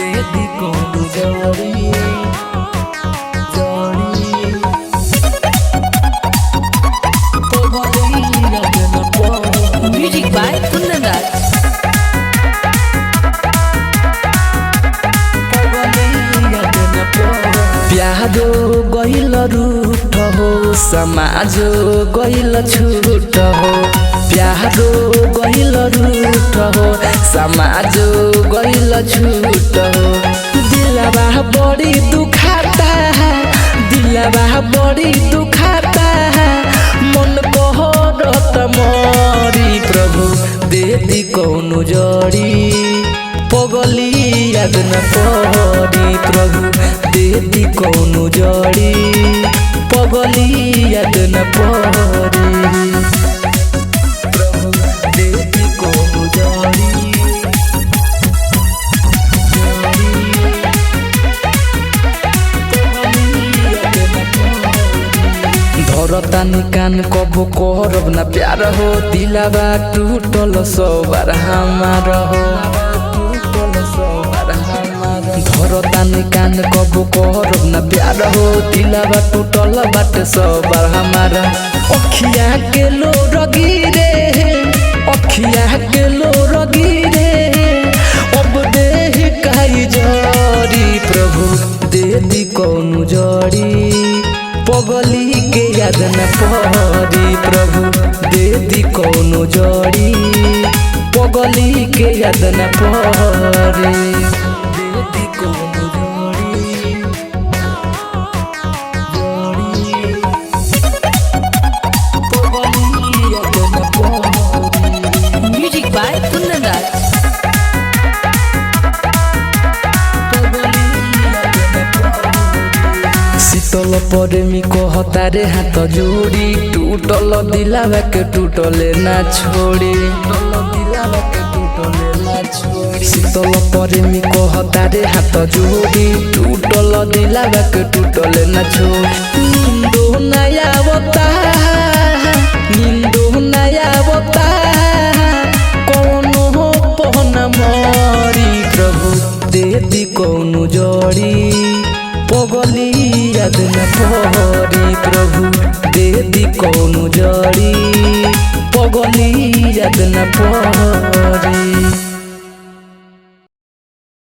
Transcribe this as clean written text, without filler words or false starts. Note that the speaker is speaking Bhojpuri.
देती कौन जोड़ी जोड़ी पगली याद न पड़ी। Music by Kundan Raj। प्यारो गइल रूठ हो समाज गइल छूट हो। प्यारो गइल रूठ हो समाज गइल छूट हो। दिलवा बड़ी दुखाता है दिलवा बड़ी दुखाता है मन कहरत मरी प्रभु देती कौन जोड़ी पगली याद न पड़ी प्रभु देती कौन जोड़ी पगली याद न पड़ी प्रभु देती कौन जोड़ी धरतानी कान कबो करब ना प्यार हो दिलवा टूटल सवार हमार हो। धरतानी कान कबो करब ना प्यार हो दिलवा टूटल बाटे सवार हमारा। अखिया के लो रगिरे अखिया के लो रगिरे अब देह काई जड़ी प्रभु देती कौन जोड़ी पगली के याद न पड़ी प्रभु देती कौन जोड़ी पगली के याद न पड़ी देती कौन जोड़ी जोड़ी पगली याद न पड़ी। Music by Kundan Raj। शीतल प्रेमी कहता रे हाथ जोड़ी टूटल दिलावा के टूटले ना छोड़ी। शीतल प्रेमी कहता रे हाथ जोड़ी टूटल दिलावा के टूटले ना छोड़ी। नींदो नया बता नींदो नया बता कौन हो पहना मरी प्रभु देती कौन जोड़ी पगली याद न पड़ी प्रभु देती कौन जोड़ी पगली याद न पड़ी।